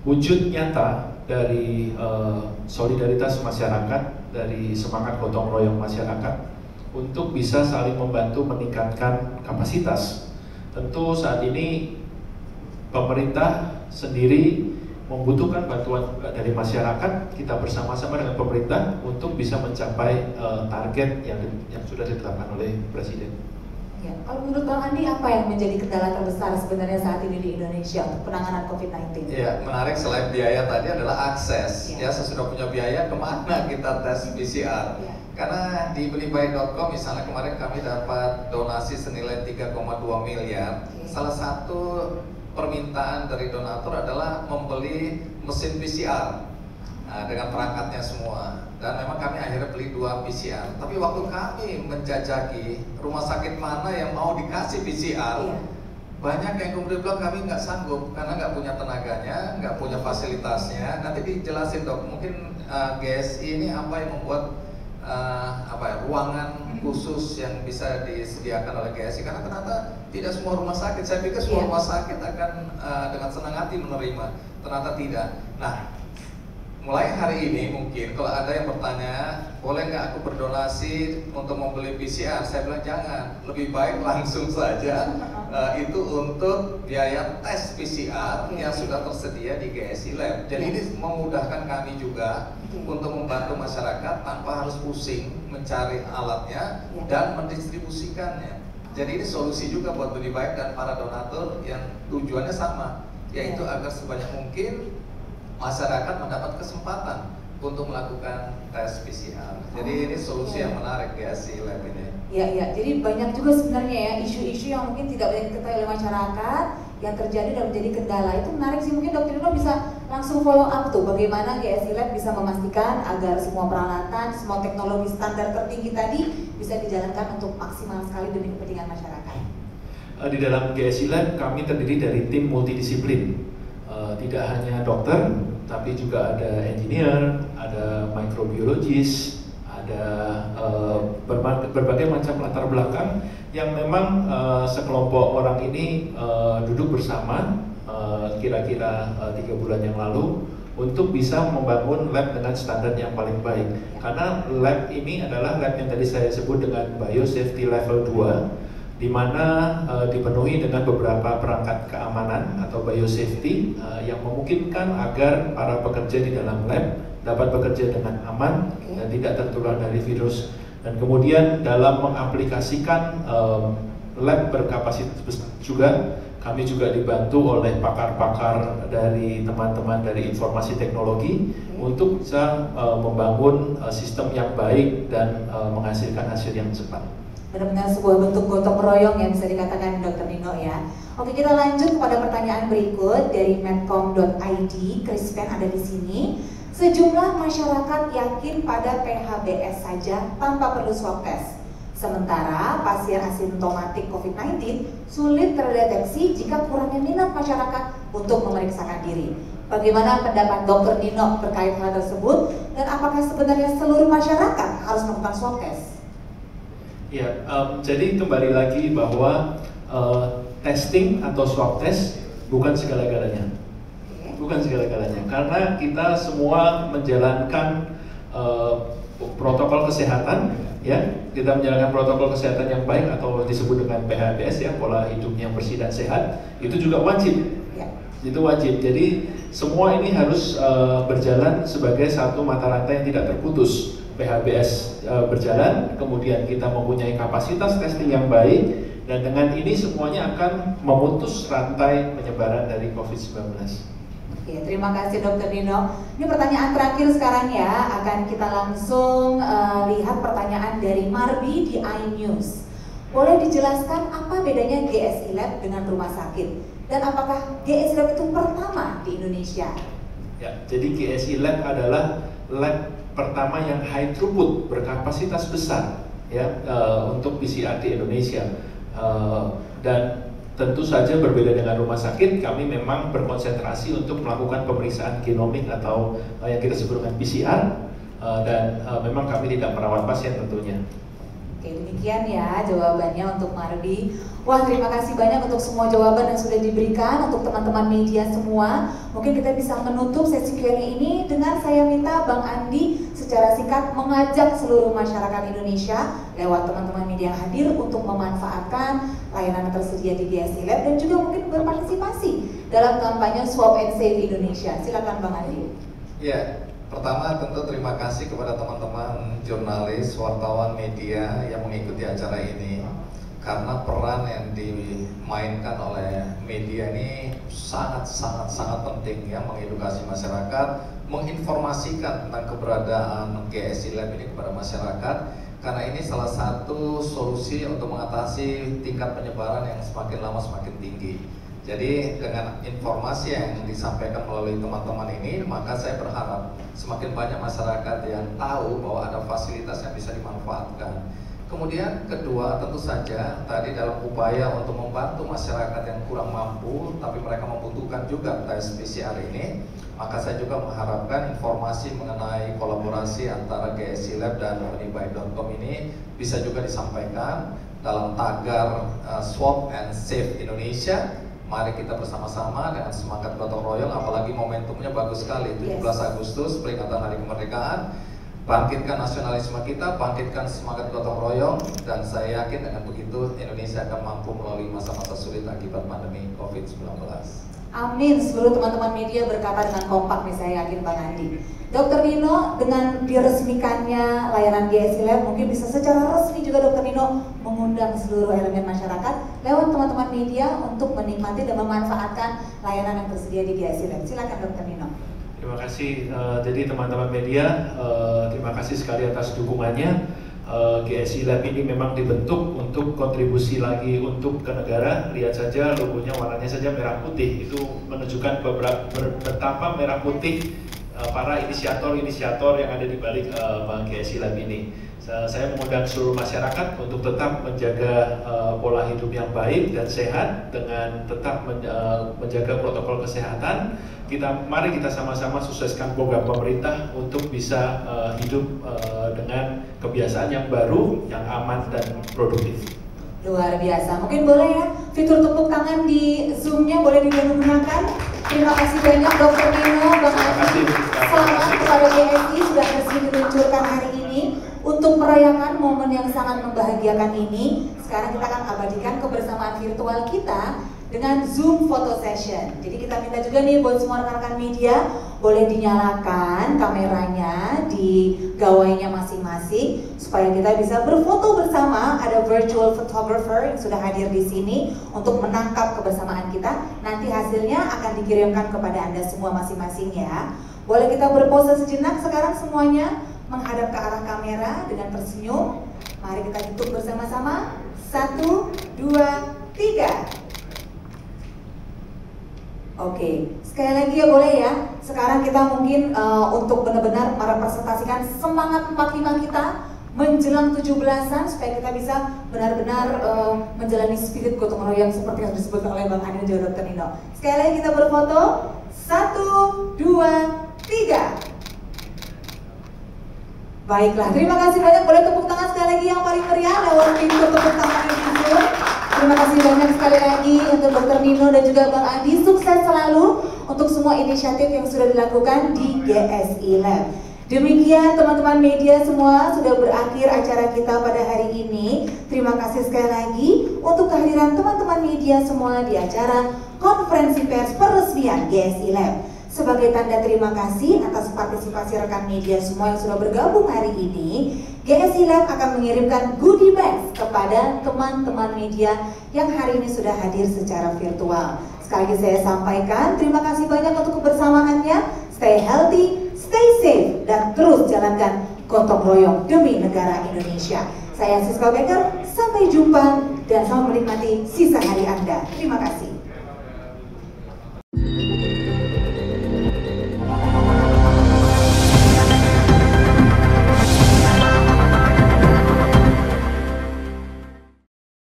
Speaker 6: wujud nyata dari solidaritas masyarakat, dari semangat gotong royong masyarakat untuk bisa saling membantu meningkatkan kapasitas. Tentu saat ini pemerintah sendiri membutuhkan bantuan dari masyarakat, kita bersama-sama dengan pemerintah untuk bisa mencapai target yang sudah ditetapkan oleh Presiden.
Speaker 1: Ya, kalau menurut Bang Andi apa yang menjadi kendala terbesar sebenarnya saat ini di Indonesia untuk penanganan COVID-19?
Speaker 7: Iya, menarik selain biaya tadi adalah akses.
Speaker 1: Ya.
Speaker 7: Ya, sesudah punya biaya kemana kita tes PCR?
Speaker 1: Ya.
Speaker 7: Karena di belibaik.com misalnya kemarin kami dapat donasi senilai 3,2 miliar.
Speaker 1: Oke.
Speaker 7: Salah satu permintaan dari donatur adalah membeli mesin PCR dengan perangkatnya semua. Dan memang kami akhirnya beli 2 PCR. Tapi waktu kami menjajaki rumah sakit mana yang mau dikasih PCR,
Speaker 1: Iya.
Speaker 7: banyak yang kemudian bilang kami nggak sanggup karena nggak punya tenaganya, nggak punya fasilitasnya. Nanti dijelasin dok, mungkin GSI ini apa yang membuat ruangan khusus yang bisa disediakan oleh GSI, karena ternyata tidak semua rumah sakit. Saya pikir semua rumah sakit akan dengan senang hati menerima, ternyata tidak. Nah, mulai hari ini mungkin kalau ada yang bertanya, boleh nggak aku berdonasi untuk membeli PCR? Saya bilang jangan, lebih baik langsung saja itu untuk biaya tes PCR yang sudah tersedia di GSI Lab. Jadi ini memudahkan kami juga untuk membantu masyarakat tanpa harus pusing mencari alatnya dan mendistribusikannya. Jadi ini solusi juga buat Beli Baik dan para donatur yang tujuannya sama, yaitu agar sebanyak mungkin masyarakat mendapat kesempatan untuk melakukan tes PCR. Jadi ini solusi yang menarik ya si lab ini.
Speaker 1: Ya, jadi banyak juga sebenarnya ya isu-isu yang mungkin tidak banyak diketahui oleh masyarakat yang terjadi dan menjadi kendala. Itu menarik sih, mungkin Dr. Nino bisa langsung follow up tuh bagaimana GSI Lab bisa memastikan agar semua peralatan, semua teknologi standar tertinggi tadi bisa dijalankan untuk maksimal sekali demi kepentingan masyarakat.
Speaker 6: Di dalam GSI Lab kami terdiri dari tim multidisiplin. Tidak hanya dokter, tapi juga ada engineer, ada microbiologis, ada berbagai macam latar belakang yang memang sekelompok orang ini duduk bersama kira-kira 3 bulan yang lalu untuk bisa membangun lab dengan standar yang paling baik. Karena lab ini adalah lab yang tadi saya sebut dengan biosafety level 2, di mana dipenuhi dengan beberapa perangkat keamanan atau biosafety yang memungkinkan agar para pekerja di dalam lab dapat bekerja dengan aman dan tidak tertular dari virus. Dan kemudian dalam mengaplikasikan lab berkapasitas besar juga, kami juga dibantu oleh pakar-pakar dari teman-teman dari informasi teknologi untuk bisa membangun sistem yang baik dan menghasilkan hasil yang cepat.
Speaker 1: Benar-benar sebuah bentuk gotong royong yang bisa dikatakan Dr. Nino ya. Oke, kita lanjut kepada pertanyaan berikut dari medcom.id. Krispen ada di sini. Sejumlah masyarakat yakin pada PHBS saja tanpa perlu swab test. Sementara pasien asimptomatik COVID-19 sulit terdeteksi jika kurangnya minat masyarakat untuk memeriksakan diri. Bagaimana pendapat Dr. Nino terkait hal tersebut, dan apakah sebenarnya seluruh masyarakat harus melakukan swab test?
Speaker 6: Ya, jadi kembali lagi bahwa testing atau swab test bukan segala-galanya, bukan segala-galanya, karena kita semua menjalankan protokol kesehatan, ya, kita menjalankan protokol kesehatan yang baik atau disebut dengan PHBS ya, pola hidup yang bersih dan sehat, itu juga wajib, itu wajib. Jadi semua ini harus berjalan sebagai satu mata rantai yang tidak terputus. PHBS berjalan, kemudian kita mempunyai kapasitas testing yang baik, dan dengan ini semuanya akan memutus rantai penyebaran dari COVID-19.
Speaker 1: Oke, terima kasih Dr. Nino. Ini pertanyaan terakhir sekarang ya, akan kita langsung lihat pertanyaan dari Marbi di iNews. Boleh dijelaskan apa bedanya GSI Lab dengan rumah sakit? Dan apakah GSI Lab itu pertama di Indonesia?
Speaker 6: Ya, jadi GSI Lab adalah lab pertama yang high throughput, berkapasitas besar ya untuk PCR di Indonesia, dan tentu saja berbeda dengan rumah sakit, kami memang berkonsentrasi untuk melakukan pemeriksaan genomik atau yang kita sebut dengan PCR, dan memang kami tidak merawat pasien tentunya.
Speaker 1: Oke, demikian ya jawabannya untuk Mardi. Wah, terima kasih banyak untuk semua jawaban yang sudah diberikan untuk teman-teman media semua. Mungkin kita bisa menutup sesi Q&A ini dengan saya minta Bang Andi secara singkat mengajak seluruh masyarakat Indonesia lewat teman-teman media yang hadir untuk memanfaatkan layanan yang tersedia di GSI Lab dan juga mungkin berpartisipasi dalam kampanye Swab and Save Indonesia. Silakan Bang Andi.
Speaker 7: Ya, pertama tentu terima kasih kepada teman-teman jurnalis, wartawan, media yang mengikuti acara ini. karena peran yang dimainkan oleh media ini sangat penting ya, mengedukasi masyarakat, menginformasikan tentang keberadaan GSI Lab ini kepada masyarakat, karena ini salah satu solusi untuk mengatasi tingkat penyebaran yang semakin lama semakin tinggi. Jadi dengan informasi yang disampaikan melalui teman-teman ini, maka saya berharap semakin banyak masyarakat yang tahu bahwa ada fasilitas yang bisa dimanfaatkan. Kemudian kedua, tentu saja tadi dalam upaya untuk membantu masyarakat yang kurang mampu tapi mereka membutuhkan juga tes PCR ini, maka saya juga mengharapkan informasi mengenai kolaborasi antara GSI Lab dan unibaik.com ini bisa juga disampaikan dalam tagar Swab and Save Indonesia. Mari kita bersama-sama dengan semangat gotong royong, apalagi momentumnya bagus sekali, 17 Agustus peringatan Hari Kemerdekaan. Bangkitkan nasionalisme kita, bangkitkan semangat gotong royong, dan saya yakin dengan begitu Indonesia akan mampu melalui masa-masa sulit akibat pandemi COVID-19.
Speaker 1: Amin, seluruh teman-teman media berkata dengan kompak nih, saya yakin Bang Andi. Dr. Nino, dengan diresmikannya layanan GSI Lab, mungkin bisa secara resmi juga Dr. Nino mengundang seluruh elemen masyarakat lewat teman-teman media untuk menikmati dan memanfaatkan layanan yang tersedia di GSI Lab. Silakan Dr. Nino.
Speaker 6: Terima kasih. Jadi teman-teman media, terima kasih sekali atas dukungannya. GSI Lab ini memang dibentuk untuk kontribusi lagi untuk ke negara. Lihat saja logonya, warnanya saja merah putih, itu menunjukkan betapa merah putih para inisiator yang ada di balik GSI Lab ini. Saya mengundang seluruh masyarakat untuk tetap menjaga pola hidup yang baik dan sehat dengan tetap menjaga protokol kesehatan. Mari kita sama-sama sukseskan program pemerintah untuk bisa hidup dengan kebiasaan yang baru, yang aman dan produktif.
Speaker 1: Luar biasa. Mungkin boleh ya fitur tepuk tangan di Zoom-nya boleh digunakan. Terima kasih banyak Dr. Nino, Bang Adi. Selamat kepada GSI sudah resmi diluncurkan hari ini untuk merayakan momen yang sangat membahagiakan ini. Sekarang kita akan abadikan kebersamaan virtual kita dengan Zoom photo session. Jadi kita minta juga nih buat semua rekan-rekan media boleh dinyalakan kameranya di gawainya masing-masing supaya kita bisa berfoto bersama. Ada virtual photographer yang sudah hadir di sini untuk menangkap kebersamaan kita. Nanti hasilnya akan dikirimkan kepada Anda semua masing-masing ya. Boleh kita berpose sejenak sekarang semuanya menghadap ke arah kamera dengan tersenyum. Mari kita hitung bersama-sama. 1, 2, 3. Oke, sekali lagi ya boleh ya. Sekarang kita mungkin untuk benar-benar merepresentasikan semangat 45 kita menjelang 17-an supaya kita bisa benar-benar menjalani spirit gotong royong seperti yang disebut oleh Bang Adi dan juga Dr. Nino. Sekali lagi kita berfoto. 1, 2, 3. Baiklah, terima kasih banyak. Boleh tepuk tangan sekali lagi yang paling meriah lewat pintu tepuk tangan yang disuruh. Terima kasih banyak sekali lagi untuk Dr. Nino dan juga Bang Adi. Sukses selalu untuk semua inisiatif yang sudah dilakukan di GSI Lab. Demikian teman-teman media semua, sudah berakhir acara kita pada hari ini. Terima kasih sekali lagi untuk kehadiran teman-teman media semua di acara konferensi pers peresmian GSI Lab. Sebagai tanda terima kasih atas partisipasi rekan media semua yang sudah bergabung hari ini, GSI Lab akan mengirimkan goodie bags kepada teman-teman media yang hari ini sudah hadir secara virtual. Sekali lagi saya sampaikan, terima kasih banyak untuk kebersamaannya. Stay healthy, stay safe, dan terus jalankan gotong royong demi negara Indonesia. Saya Siska Becker, sampai jumpa dan selamat menikmati sisa hari Anda. Terima kasih.